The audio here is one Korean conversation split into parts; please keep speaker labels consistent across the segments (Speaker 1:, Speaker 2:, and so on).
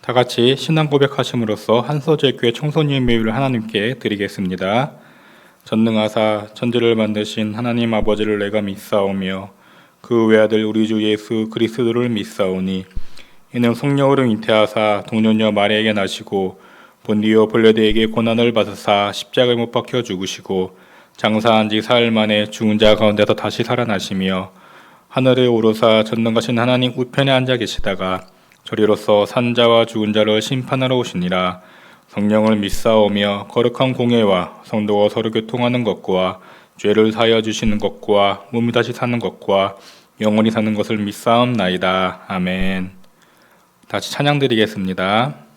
Speaker 1: 다 같이 신앙 고백하심으로써 한서제교회 청소년 예배를 하나님께 드리겠습니다. 전능하사 천지를 만드신 하나님 아버지를 내가 믿사오며 그 외아들 우리 주 예수 그리스도를 믿사오니 이는 성령으로 잉태하사 동년녀 마리아에게 나시고 본디오 빌라도에게 고난을 받으사 십자가에 못 박혀 죽으시고 장사한 지 사흘 만에 죽은 자 가운데서 다시 살아나시며 하늘에 오르사 전능하신 하나님 우편에 앉아 계시다가 저리로서 산자와 죽은 자를 심판하러 오시니라. 성령을 믿사오며 거룩한 공예와 성도가 서로 교통하는 것과 죄를 사하여 주시는 것과 몸이 다시 사는 것과 영원히 사는 것을 믿사옵나이다. 아멘. 다시 찬양 드리겠습니다.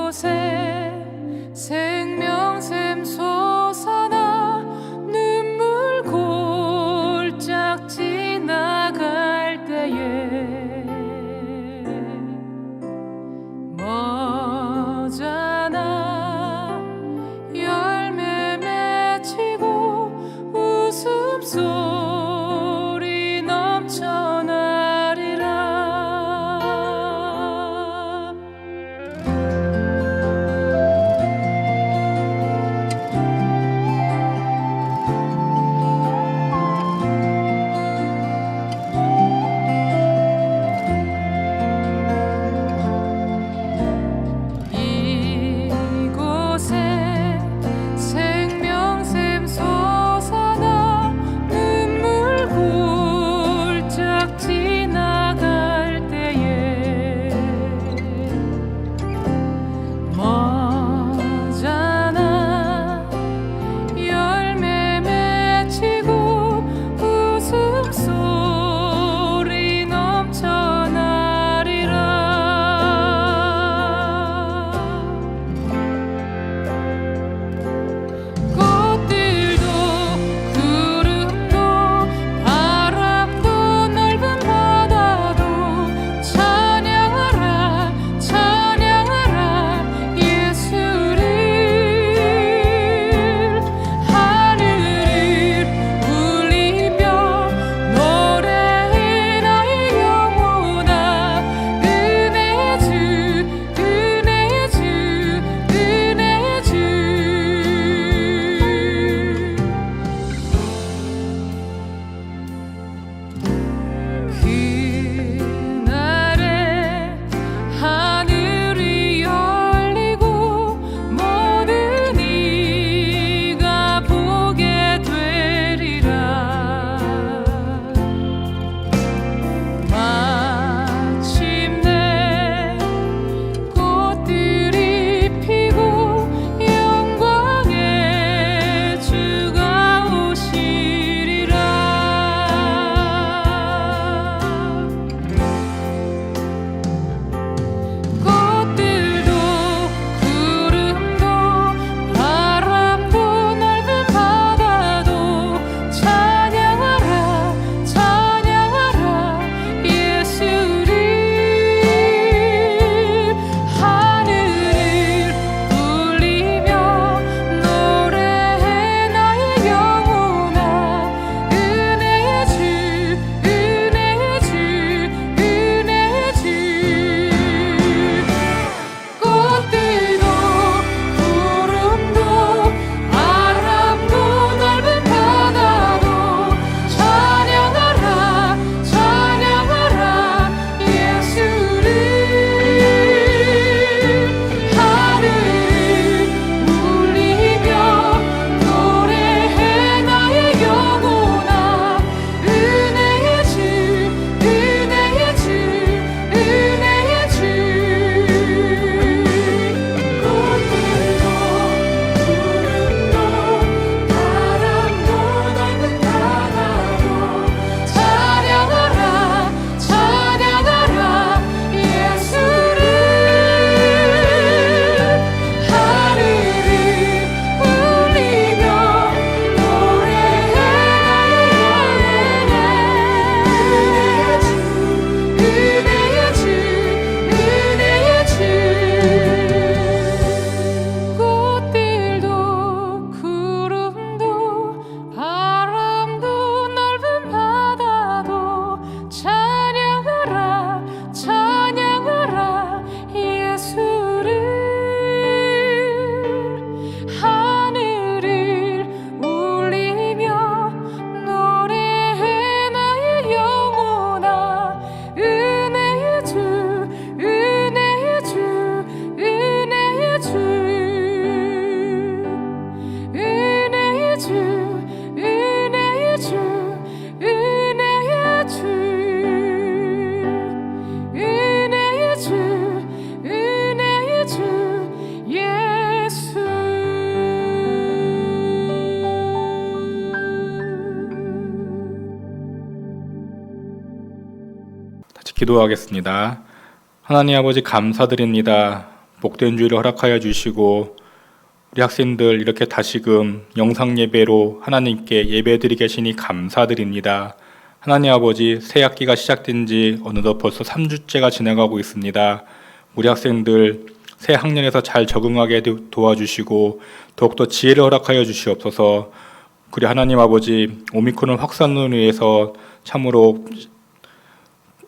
Speaker 2: 이곳에 생명샘 솟아나 눈물 골짝 지나갈 때에
Speaker 1: 같이 기도하겠습니다. 하나님 아버지 감사드립니다. 복된 주일을 허락하여 주시고 우리 학생들 이렇게 다시금 영상 예배로 하나님께 예배드리 계시니 감사드립니다. 하나님 아버지 새 학기가 시작된 지 어느덧 벌써 3주째가 지나가고 있습니다. 우리 학생들 새 학년에서 잘 적응하게 도와주시고 더욱더 지혜를 허락하여 주시옵소서. 그리고 하나님 아버지 오미크론 확산으로 인해서 참으로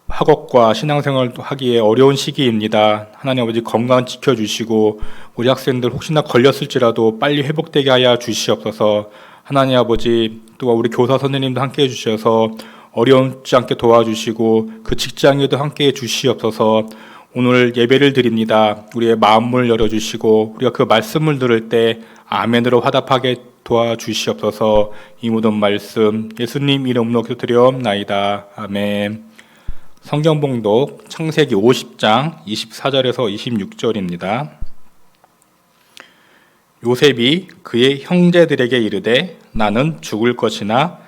Speaker 1: 학업과 신앙생활을 하기에 어려운 시기입니다. 하나님 아버지 건강 지켜주시고 우리 학생들 혹시나 걸렸을지라도 빨리 회복되게 하여 주시옵소서. 하나님 아버지 또 우리 교사 선생님도 함께해 주셔서 어려움지 않게 도와주시고 그 직장에도 함께해 주시옵소서. 오늘 예배를 드립니다. 우리의 마음을 열어주시고 우리가 그 말씀을 들을 때 아멘으로 화답하게 도와주시옵소서. 이 모든 말씀 예수님 이름으로 기도드리옵나이다. 아멘. 성경 봉독 창세기 50장 24절에서 26절입니다. 요셉이 그의 형제들에게 이르되 나는 죽을 것이나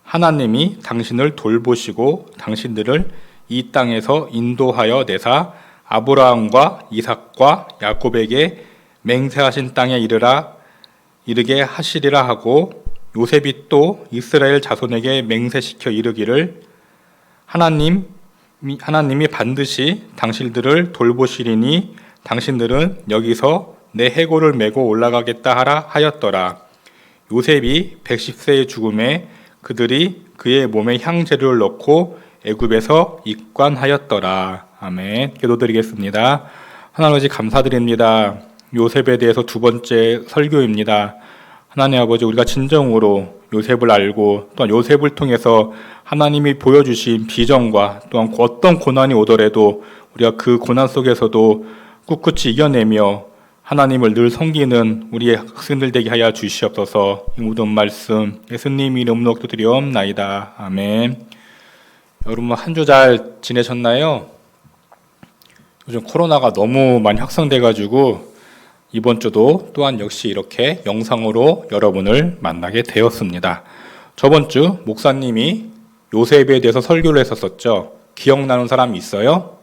Speaker 1: 하나님이 당신을 돌보시고 당신들을 이 땅에서 인도하여 내사 아브라함과 이삭과 야곱에게 맹세하신 땅에 이르게 하시리라 하고 요셉이 또 이스라엘 자손에게 맹세시켜 이르기를 하나님이 반드시 당신들을 돌보시리니 당신들은 여기서 내 해골을 메고 올라가겠다 하라 하였더라. 요셉이 110세의 죽음에 그들이 그의 몸에 향재료를 넣고 애굽에서 입관하였더라. 아멘. 기도드리겠습니다. 하나님 아버지 감사드립니다. 요셉에 대해서 두 번째 설교입니다. 하나님 아버지 우리가 진정으로 요셉을 알고 또한 요셉을 통해서 하나님이 보여주신 비전과 또한 어떤 고난이 오더라도 우리가 그 고난 속에서도 꿋꿋이 이겨내며 하나님을 늘 섬기는 우리의 학생들 되게 하여 주시옵소서. 이 모든 말씀 예수님 이름으로 기도드리옵나이다. 아멘. 여러분 한 주 잘 지내셨나요? 요즘 코로나가 너무 많이 확산돼가지고 이번 주도 또한 역시 이렇게 영상으로 여러분을 만나게 되었습니다. 저번 주 목사님이 요셉에 대해서 설교를 했었죠. 기억나는 사람이 있어요?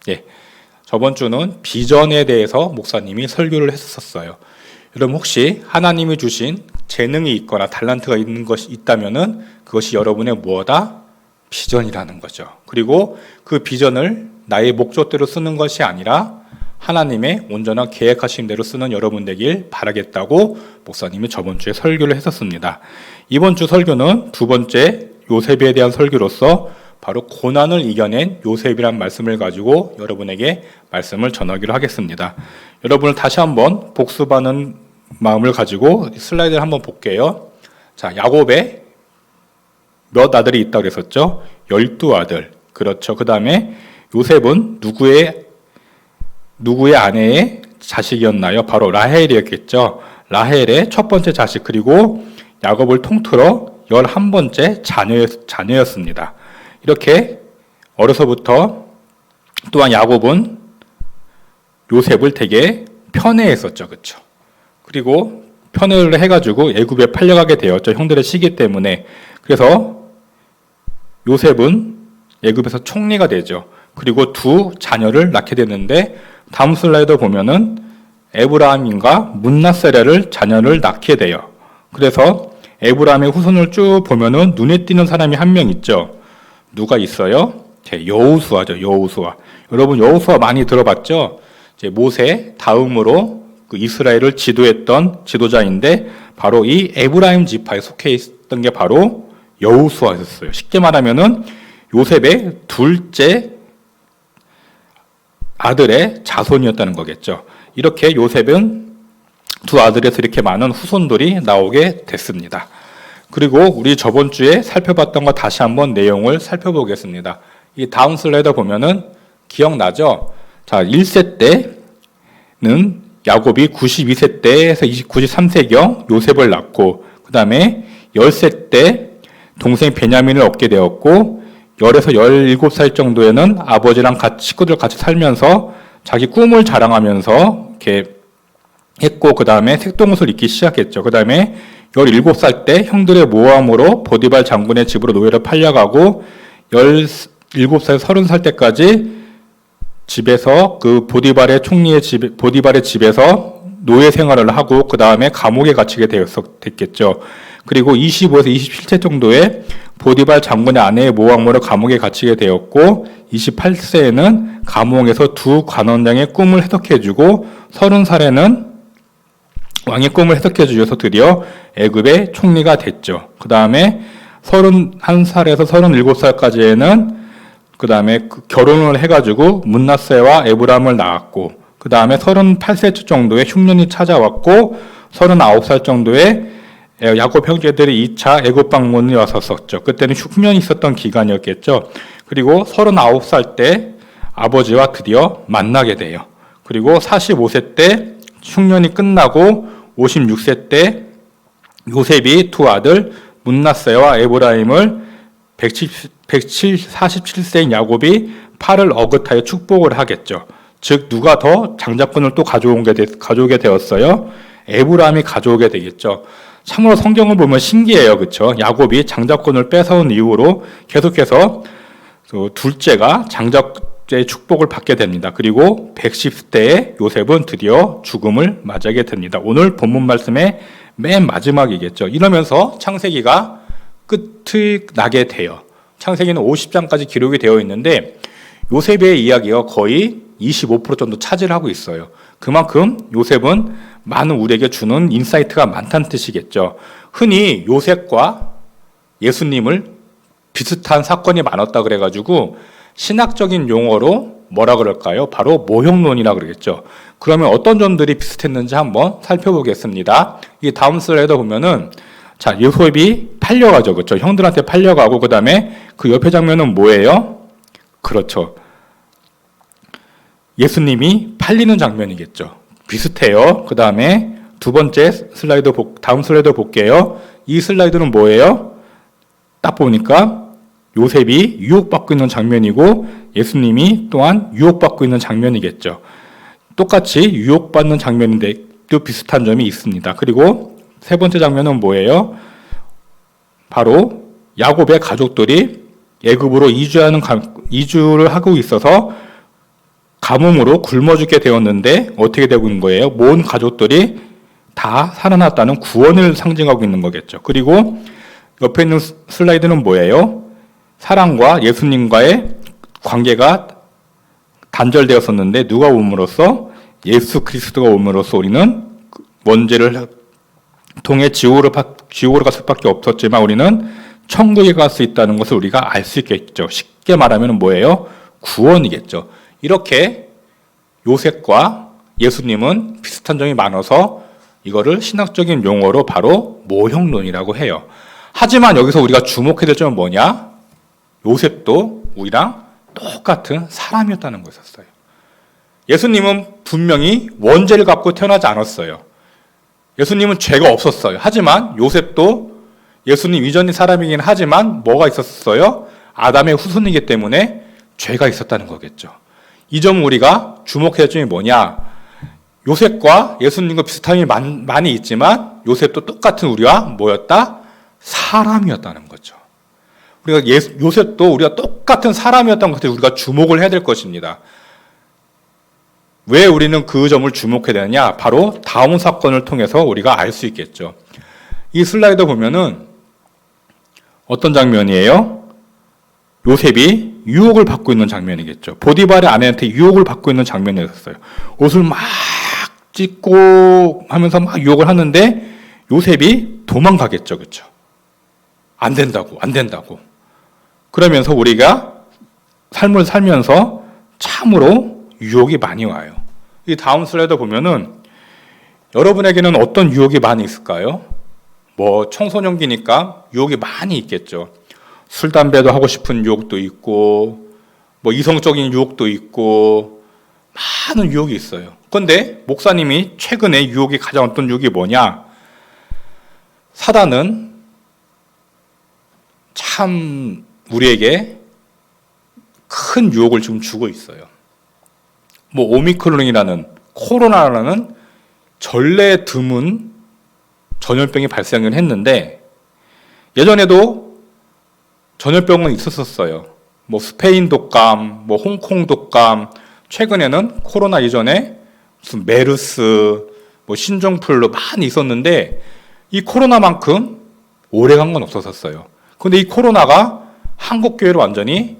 Speaker 1: 예. 저번 주는 비전에 대해서 목사님이 설교를 했었어요. 여러분 혹시 하나님이 주신 재능이 있거나 달란트가 있는 것이 있다면은 그것이 여러분의 무엇이다? 비전이라는 거죠. 그리고 그 비전을 나의 목적대로 쓰는 것이 아니라 하나님의 온전한 계획하신 대로 쓰는 여러분 되길 바라겠다고 목사님이 저번 주에 설교를 했었습니다. 이번 주 설교는 두 번째 요셉에 대한 설교로서 바로 고난을 이겨낸 요셉이란 말씀을 가지고 여러분에게 말씀을 전하기로 하겠습니다. 여러분을 다시 한번 복습하는 마음을 가지고 슬라이드를 한번 볼게요. 자, 야곱의 몇 아들이 있다고 그랬었죠? 12아들. 그렇죠. 그 다음에 요셉은 누구의 아내의 자식이었나요? 바로 라헬이었겠죠. 라헬의 첫 번째 자식, 그리고 야곱을 통틀어 11번째 자녀였습니다. 이렇게 어려서부터 또한 야곱은 요셉을 되게 편애했었죠. 그렇죠? 그리고 편애를 해가지고 애굽에 팔려가게 되었죠. 형들의 시기 때문에. 그래서 요셉은 애굽에서 총리가 되죠. 그리고 두 자녀를 낳게 됐는데 다음 슬라이드 보면은 에브라임과 문나세레를 자녀를 낳게 돼요. 그래서 에브라임의 후손을 쭉 보면은 눈에 띄는 사람이 한 명 있죠. 누가 있어요? 여호수아죠. 여호수아. 여러분 여호수아 많이 들어봤죠? 이제 모세 다음으로 그 이스라엘을 지도했던 지도자인데 바로 이 에브라임 지파에 속해 있던 게 바로 여호수아였어요. 쉽게 말하면은 요셉의 둘째 아들의 자손이었다는 거겠죠. 이렇게 요셉은 두 아들에서 이렇게 많은 후손들이 나오게 됐습니다. 그리고 우리 저번 주에 살펴봤던 거 다시 한번 내용을 살펴보겠습니다. 이 다음 슬라이드 보면은 기억나죠? 자, 1세 때는 야곱이 92세 때에서 93세경 요셉을 낳고 그 다음에 10세 때 동생 베냐민을 얻게 되었고 10에서 17살 정도에는 아버지랑 식구들 같이 살면서 자기 꿈을 자랑하면서 이렇게 했고 그 다음에 색동옷을 입기 시작했죠. 그 다음에 17살 때 형들의 모함으로 보디발 장군의 집으로 노예를 팔려가고 7살, 30살 때까지 집에서 그 보디발의 집에서 노예 생활을 하고 그 다음에 감옥에 갇히게 됐겠죠. 그리고 25에서 27세 정도에 보디발 장군의 아내의 모함으로 감옥에 갇히게 되었고 28세에는 감옥에서 두 관원장의 꿈을 해석해주고 30살에는 왕의 꿈을 해석해 주셔서 드디어 애굽의 총리가 됐죠. 그 다음에 31살에서 37살까지에는 그 다음에 결혼을 해가지고 문나세와 에브람을 낳았고 그 다음에 38세 정도에 흉년이 찾아왔고 39살 정도에 야곱 형제들이 2차 애굽 방문이 왔었죠. 그때는 흉년이 있었던 기간이었겠죠. 그리고 39살 때 아버지와 드디어 만나게 돼요. 그리고 45세 때 흉년이 끝나고 56세 때 요셉이 두 아들 문나세와 에브라임을 47세인 야곱이 팔을 어긋하여 축복을 하겠죠. 즉 누가 더 장자권을 또 가져오게 되었어요? 에브라임이 가져오게 되겠죠. 참으로 성경을 보면 신기해요. 그렇죠? 야곱이 장자권을 뺏어온 이후로 계속해서 둘째가 장자의 축복을 받게 됩니다. 그리고 110세에 요셉은 드디어 죽음을 맞이하게 됩니다. 오늘 본문 말씀의 맨 마지막이겠죠. 이러면서 창세기가 끝이 나게 돼요. 창세기는 50장까지 기록이 되어 있는데 요셉의 이야기가 거의 25% 정도 차지를 하고 있어요. 그만큼 요셉은 많은 우리에게 주는 인사이트가 많다는 뜻이겠죠. 흔히 요셉과 예수님을 비슷한 사건이 많았다 그래가지고 신학적인 용어로 뭐라 그럴까요? 바로 모형론이라 그러겠죠. 그러면 어떤 점들이 비슷했는지 한번 살펴보겠습니다. 이 다음 슬라이드 보면은 자, 요셉이 팔려가죠. 그렇죠? 형들한테 팔려가고 그다음에 그 옆에 장면은 뭐예요? 그렇죠. 예수님이 팔리는 장면이겠죠. 비슷해요. 그다음에 두 번째 슬라이드 다음 슬라이드 볼게요. 이 슬라이드는 뭐예요? 딱 보니까 요셉이 유혹받고 있는 장면이고 예수님이 또한 유혹받고 있는 장면이겠죠. 똑같이 유혹받는 장면인데 또 비슷한 점이 있습니다. 그리고 세 번째 장면은 뭐예요? 바로 야곱의 가족들이 애굽으로 이주를 하고 있어서 가뭄으로 굶어 죽게 되었는데 어떻게 되고 있는 거예요? 모든 가족들이 다 살아났다는 구원을 상징하고 있는 거겠죠. 그리고 옆에 있는 슬라이드는 뭐예요? 사랑과 예수님과의 관계가 단절되었었는데 누가 옴으로써? 예수 그리스도가 옴으로써 우리는 원죄를 통해 지옥으로 갈 수밖에 없었지만 우리는 천국에 갈 수 있다는 것을 우리가 알 수 있겠죠. 쉽게 말하면 뭐예요? 구원이겠죠. 이렇게 요셉과 예수님은 비슷한 점이 많아서 이거를 신학적인 용어로 바로 모형론이라고 해요. 하지만 여기서 우리가 주목해야 될 점은 뭐냐? 요셉도 우리랑 똑같은 사람이었다는 것이었어요. 예수님은 분명히 원죄를 갖고 태어나지 않았어요. 예수님은 죄가 없었어요. 하지만 요셉도 예수님 이전의 사람이긴 하지만 뭐가 있었어요? 아담의 후손이기 때문에 죄가 있었다는 거겠죠. 이 점은 우리가 주목해야 할 점이 뭐냐? 요셉과 예수님과 비슷함이 많이 있지만 요셉도 똑같은 우리와 뭐였다? 사람이었다는 거죠. 우리가 요셉도 우리가 똑같은 사람이었다는 것을 우리가 주목을 해야 될 것입니다. 왜 우리는 그 점을 주목해야 되느냐? 바로 다음 사건을 통해서 우리가 알 수 있겠죠. 이 슬라이드 보면은 어떤 장면이에요? 요셉이 유혹을 받고 있는 장면이겠죠. 보디발의 아내한테 유혹을 받고 있는 장면이었어요. 옷을 막 찢고 하면서 막 유혹을 하는데 요셉이 도망가겠죠. 그렇죠? 안 된다고. 그러면서 우리가 삶을 살면서 참으로 유혹이 많이 와요. 이 다음 슬라이드 보면은 여러분에게는 어떤 유혹이 많이 있을까요? 뭐 청소년기니까 유혹이 많이 있겠죠. 술, 담배도 하고 싶은 유혹도 있고 뭐 이성적인 유혹도 있고 많은 유혹이 있어요. 그런데 목사님이 최근에 유혹이 가장 어떤 유혹이 뭐냐? 사단은 참 우리에게 큰 유혹을 지금 주고 있어요. 뭐 오미크론이라는 코로나라는 전례 드문 전염병이 발생을 했는데 예전에도 전염병은 있었어요. 뭐 스페인 독감, 뭐 홍콩 독감, 최근에는 코로나 이전에 무슨 메르스, 뭐 신종플루 많이 있었는데 이 코로나만큼 오래 간 건 없었어요. 근데 이 코로나가 한국 교회를 완전히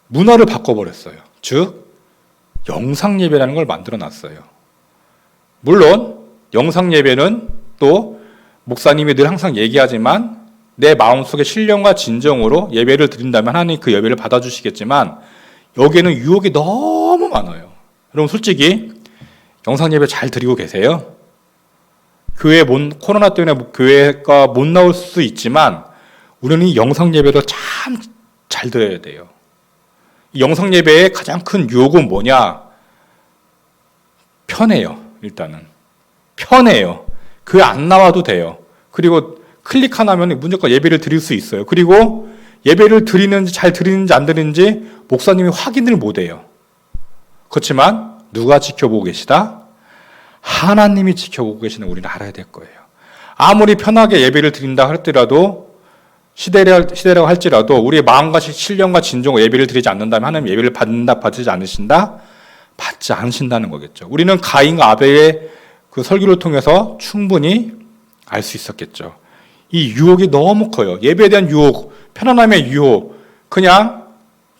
Speaker 1: 문화를 바꿔버렸어요. 즉 영상 예배라는 걸 만들어 놨어요. 물론 영상 예배는 또 목사님이 늘 항상 얘기하지만 내 마음속에 신령과 진정으로 예배를 드린다면 하나님 그 예배를 받아주시겠지만 여기에는 유혹이 너무 많아요. 여러분 솔직히 영상 예배 잘 드리고 계세요? 코로나 때문에 교회가 못 나올 수 있지만 우리는 이 영상 예배도 참 잘 드려야 돼요. 이 영상 예배의 가장 큰 유혹은 뭐냐? 편해요. 일단은 편해요. 교회 안 나와도 돼요. 그리고 클릭 하나면 무조건 예배를 드릴 수 있어요. 그리고 예배를 잘 드리는지 안 드리는지 목사님이 확인을 못 해요. 그렇지만 누가 지켜보고 계시다? 하나님이 지켜보고 계시는 우리는 알아야 될 거예요. 아무리 편하게 예배를 드린다 할지라도 시대라고 할지라도 우리의 마음과 신령과 진정으로 예배를 드리지 않는다면 하나님 예배를 받지 않으신다? 받지 않으신다는 거겠죠. 우리는 가인과 아벨의 그 설교를 통해서 충분히 알 수 있었겠죠. 이 유혹이 너무 커요. 예배에 대한 유혹, 편안함의 유혹, 그냥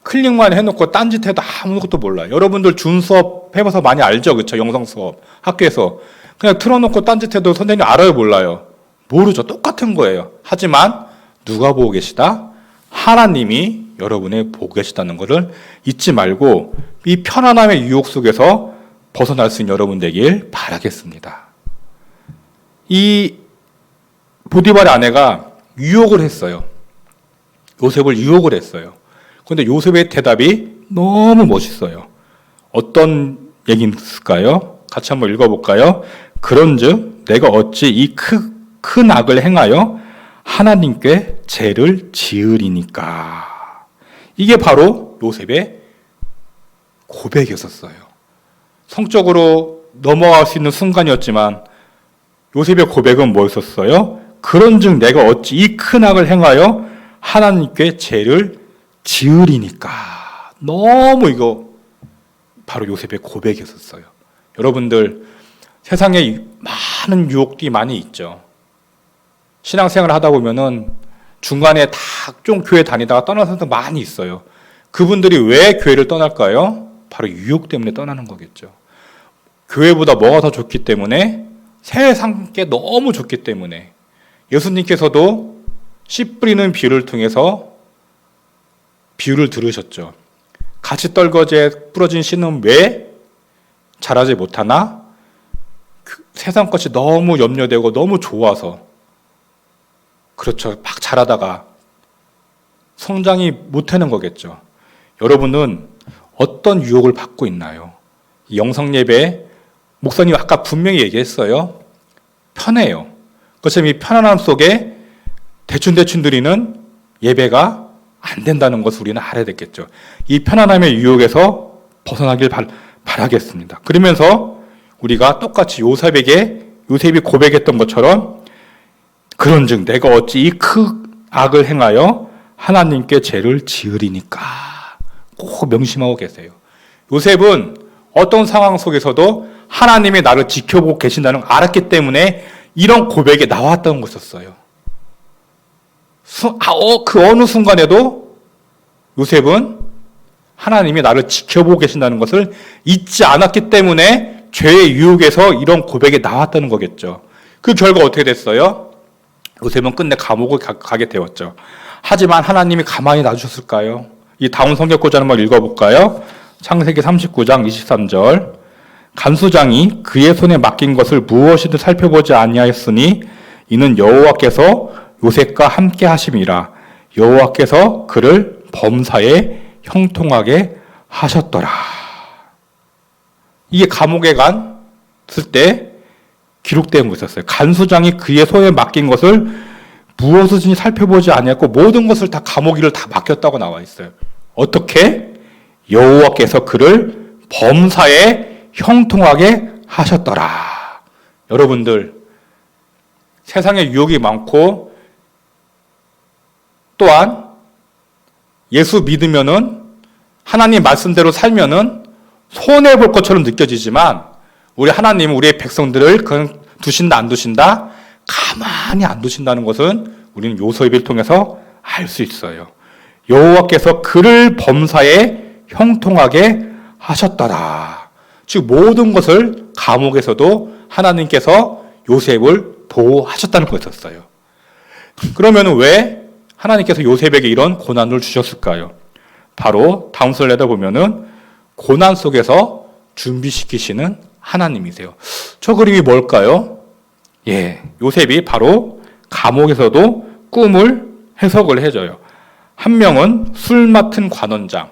Speaker 1: 클릭만 해놓고 딴짓해도 아무것도 몰라요. 여러분들 준 수업 해봐서 많이 알죠? 그렇죠? 영상 수업 학교에서 그냥 틀어놓고 딴짓해도 선생님 알아요? 몰라요? 모르죠. 똑같은 거예요. 하지만 누가 보고 계시다? 하나님이 여러분을 보고 계시다는 것을 잊지 말고 이 편안함의 유혹 속에서 벗어날 수 있는 여러분 되길 바라겠습니다. 이 보디발의 아내가 유혹을 했어요. 요셉을 유혹을 했어요. 그런데 요셉의 대답이 너무 멋있어요. 어떤 얘기일까요? 같이 한번 읽어볼까요? 그런즉 내가 어찌 이 큰 악을 행하여 하나님께 죄를 지으리니까. 이게 바로 요셉의 고백이었어요. 성적으로 넘어갈 수 있는 순간이었지만 요셉의 고백은 뭐였었어요? 그런즉 내가 어찌 이 큰 악을 행하여 하나님께 죄를 지으리니까. 너무 이거 바로 요셉의 고백이었어요. 여러분들 세상에 많은 유혹들이 많이 있죠. 신앙생활을 하다 보면은 중간에 다 좀 교회 다니다가 떠나는 사람들 많이 있어요. 그분들이 왜 교회를 떠날까요? 바로 유혹 때문에 떠나는 거겠죠. 교회보다 뭐가 더 좋기 때문에, 세상께 너무 좋기 때문에. 예수님께서도 씨 뿌리는 비유를 통해서 비유를 들으셨죠. 같이 떨궈져 부러진 씨는 왜 자라지 못하나? 세상 것이 너무 염려되고 너무 좋아서. 그렇죠. 막 자라다가 성장이 못하는 거겠죠. 여러분은 어떤 유혹을 받고 있나요? 이 영상 예배 목사님 아까 분명히 얘기했어요. 편해요. 그렇지만 이 편안함 속에 대충 드리는 예배가 안 된다는 것을 우리는 알아야 되겠죠. 이 편안함의 유혹에서 벗어나길 바라겠습니다. 그러면서 우리가 똑같이 요셉이 고백했던 것처럼 그런즉 내가 어찌 이 큰 악을 행하여 하나님께 죄를 지으리니까. 꼭 명심하고 계세요. 요셉은 어떤 상황 속에서도 하나님이 나를 지켜보고 계신다는 걸 알았기 때문에 이런 고백이 나왔던 것이었어요. 그 어느 순간에도 요셉은 하나님이 나를 지켜보고 계신다는 것을 잊지 않았기 때문에 죄의 유혹에서 이런 고백이 나왔다는 거겠죠. 그 결과 어떻게 됐어요? 요셉은 끝내 감옥을 가게 되었죠. 하지만 하나님이 가만히 놔주셨을까요? 이 다음 성경구절 한번 읽어볼까요? 창세기 39장 23절. 간수장이 그의 손에 맡긴 것을 무엇이든 살펴보지 아니하였으니 이는 여호와께서 요셉과 함께 하심이라. 여호와께서 그를 범사에 형통하게 하셨더라. 이게 감옥에 갔을 때 기록된 것이었어요. 간수장이 그의 손에 맡긴 것을 무엇이든지 살펴보지 아니했고 모든 것을 다 감옥일을 다 맡겼다고 나와 있어요. 어떻게? 여호와께서 그를 범사에 형통하게 하셨더라. 여러분들 세상에 유혹이 많고 또한 예수 믿으면은 하나님 말씀대로 살면은 손해 볼 것처럼 느껴지지만 우리 하나님은 우리의 백성들을 그냥 두신다 안 두신다? 가만히 안 두신다는 것은 우리는 요셉을 통해서 알 수 있어요. 여호와께서 그를 범사에 형통하게 하셨더라. 즉 모든 것을 감옥에서도 하나님께서 요셉을 보호하셨다는 거였어요. 그러면 왜 하나님께서 요셉에게 이런 고난을 주셨을까요? 바로 다음 슬라이드 보면은 고난 속에서 준비시키시는 하나님이세요. 저 그림이 뭘까요? 요셉이 바로 감옥에서도 꿈을 해석을 해줘요. 한 명은 술 맡은 관원장,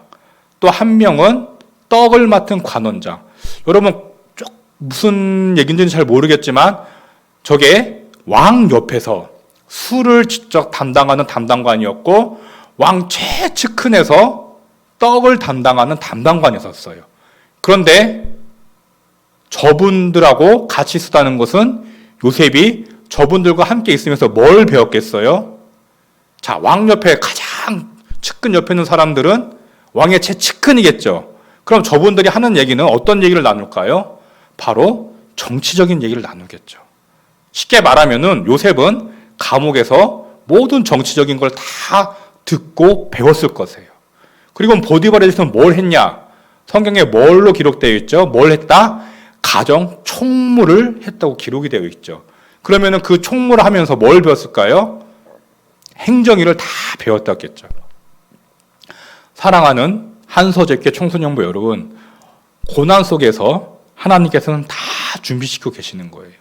Speaker 1: 또 한 명은 떡을 맡은 관원장. 여러분 무슨 얘기인지는 잘 모르겠지만 저게 왕 옆에서 술을 직접 담당하는 담당관이었고 왕 최측근에서 떡을 담당하는 담당관이었어요. 그런데 저분들하고 같이 있었다는 것은 요셉이 저분들과 함께 있으면서 뭘 배웠겠어요? 자, 왕 옆에 가장 측근 옆에 있는 사람들은 왕의 최측근이겠죠. 그럼 저분들이 하는 얘기는 어떤 얘기를 나눌까요? 바로 정치적인 얘기를 나누겠죠. 쉽게 말하면은 요셉은 감옥에서 모든 정치적인 걸 다 듣고 배웠을 것이에요. 그리고 보디발에 대해서는 뭘 했냐? 성경에 뭘로 기록되어 있죠? 뭘 했다? 가정 총무를 했다고 기록이 되어 있죠. 그러면은 그 총무를 하면서 뭘 배웠을까요? 행정일을 다 배웠다겠죠. 사랑하는 한서재교 청소년부 여러분, 고난 속에서 하나님께서는 다 준비시키고 계시는 거예요.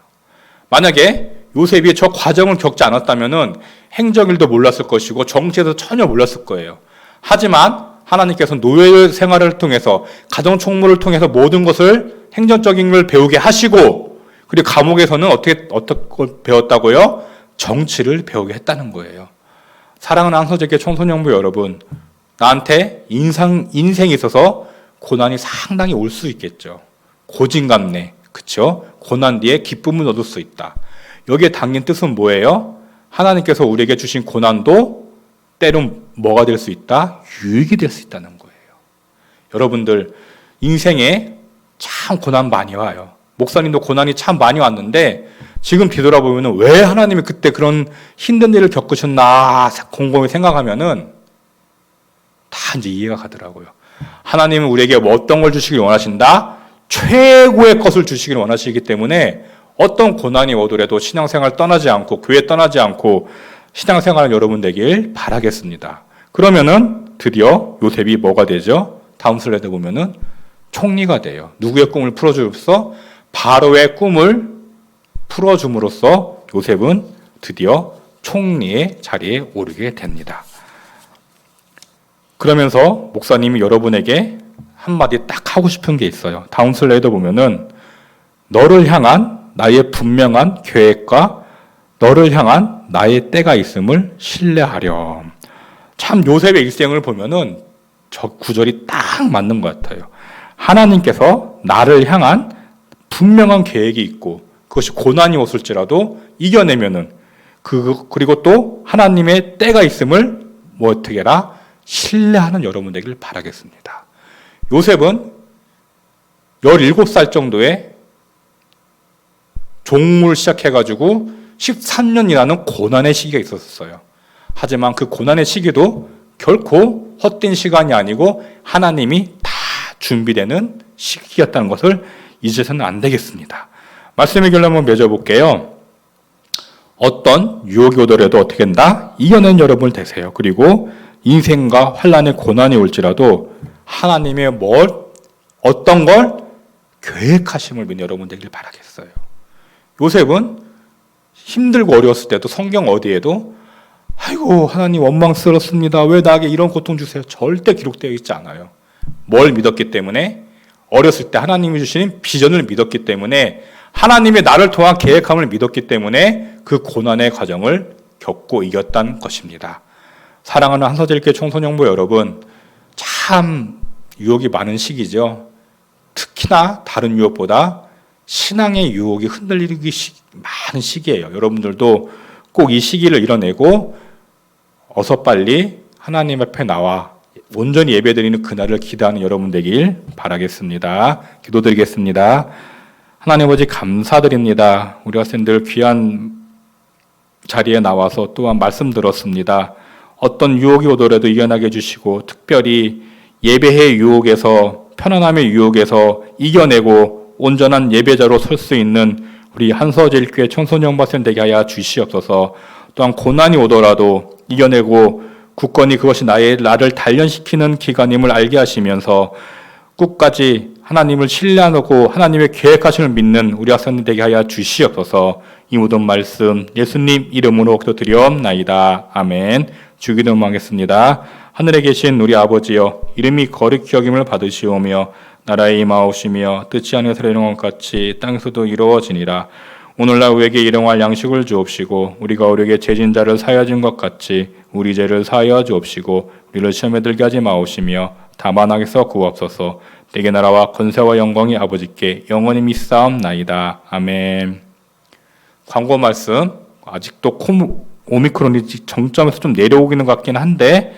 Speaker 1: 만약에 요셉이 저 과정을 겪지 않았다면은 행정일도 몰랐을 것이고 정치에도 전혀 몰랐을 거예요. 하지만 하나님께서는 노예 생활을 통해서 가정 총무를 통해서 모든 것을 행정적인 걸 배우게 하시고 그리고 감옥에서는 어떻게 배웠다고요? 정치를 배우게 했다는 거예요. 사랑하는 한서재교 청소년부 여러분, 나한테 인생에 있어서 고난이 상당히 올 수 있겠죠. 고진감래, 그렇죠? 고난 뒤에 기쁨을 얻을 수 있다. 여기에 담긴 뜻은 뭐예요? 하나님께서 우리에게 주신 고난도 때론 뭐가 될 수 있다? 유익이 될 수 있다는 거예요. 여러분들 인생에 참 고난 많이 와요. 목사님도 고난이 참 많이 왔는데 지금 뒤돌아보면 왜 하나님이 그때 그런 힘든 일을 겪으셨나 곰곰이 생각하면은 다 이제 이해가 가더라고요. 하나님은 우리에게 뭐 어떤 걸 주시길 원하신다? 최고의 것을 주시길 원하시기 때문에 어떤 고난이 오더라도 신앙생활 떠나지 않고 교회 떠나지 않고 신앙생활을 여러분 되길 바라겠습니다. 그러면은 드디어 요셉이 뭐가 되죠? 다음 슬라이드 보면은 총리가 돼요. 누구의 꿈을 풀어줌으로써? 바로의 꿈을 풀어줌으로써 요셉은 드디어 총리의 자리에 오르게 됩니다. 그러면서 목사님이 여러분에게 한마디 딱 하고 싶은 게 있어요. 다음 슬라이드 보면은 너를 향한 나의 분명한 계획과 너를 향한 나의 때가 있음을 신뢰하렴. 참 요셉의 일생을 보면은 저 구절이 딱 맞는 것 같아요. 하나님께서 나를 향한 분명한 계획이 있고 그것이 고난이 왔을지라도 이겨내면은 그리고 또 하나님의 때가 있음을 뭐 어떻게 해라? 신뢰하는 여러분 되기를 바라겠습니다. 요셉은 17살 정도에 종물 시작해가지고 13년이라는 고난의 시기가 있었어요. 하지만 그 고난의 시기도 결코 헛된 시간이 아니고 하나님이 다 준비되는 시기였다는 것을 잊어서는 안 되겠습니다. 말씀의 결론 한번 맺어볼게요. 어떤 유혹이 오더라도 어떻게 한다? 이겨낸 여러분을 되세요. 그리고 인생과 환난의 고난이 올지라도 하나님의 어떤 걸 계획하심을 믿는 여러분 되길 바라겠어요. 요셉은 힘들고 어려웠을 때도 성경 어디에도 아이고 하나님 원망스럽습니다. 왜 나에게 이런 고통 주세요? 절대 기록되어 있지 않아요. 뭘 믿었기 때문에? 어렸을 때 하나님이 주신 비전을 믿었기 때문에 하나님의 나를 통한 계획함을 믿었기 때문에 그 고난의 과정을 겪고 이겼다는 것입니다. 사랑하는 한서재교회 청소년부 여러분, 참 유혹이 많은 시기죠. 특히나 다른 유혹보다 신앙의 유혹이 흔들리기 많은 시기예요. 여러분들도 꼭 이 시기를 이뤄내고 어서 빨리 하나님 앞에 나와 온전히 예배드리는 그날을 기대하는 여러분 되길 바라겠습니다. 기도드리겠습니다. 하나님 아버지 감사드립니다. 우리 학생들 귀한 자리에 나와서 또한 말씀 들었습니다. 어떤 유혹이 오더라도 이겨나게 해주시고 특별히 예배의 유혹에서 편안함의 유혹에서 이겨내고 온전한 예배자로 설 수 있는 우리 한서제일교회 청소년 학생 되게 하여 주시옵소서. 또한 고난이 오더라도 이겨내고 굳건히 그것이 나를 단련시키는 기간임을 알게 하시면서 끝까지 하나님을 신뢰하고 하나님의 계획하심을 믿는 우리 학생들 되게 하여 주시옵소서. 이 모든 말씀 예수님 이름으로 기도드리옵나이다. 아멘. 주기도하겠습니다. 하늘에 계신 우리 아버지여, 이름이 거룩히 여김을 받으시오며 나라에 임하오시며 뜻이 하늘에서 이루어진 것 같이 땅에서도 이루어지니라. 오늘날 우리에게 일용할 양식을 주옵시고 우리가 우리에게 죄진 자를 사하여 준 것 같이 우리 죄를 사하여 주옵시고 우리를 시험에 들게 하지 마옵시며 다만 악에서 구하옵소서. 내게 나라와 권세와 영광이 아버지께 영원히 믿사옵나이다. 아멘. 광고 말씀. 아직도 오미크론이 정점에서 좀 내려오고 있는 것 같긴 한데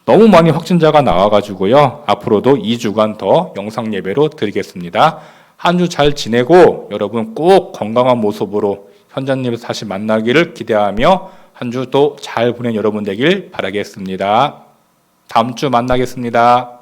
Speaker 1: 너무 많이 확진자가 나와가지고요. 앞으로도 2주간 더 영상 예배로 드리겠습니다. 한 주 잘 지내고 여러분 꼭 건강한 모습으로 현장님에서 다시 만나기를 기대하며 한 주도 잘 보낸 여러분 되길 바라겠습니다. 다음 주 만나겠습니다.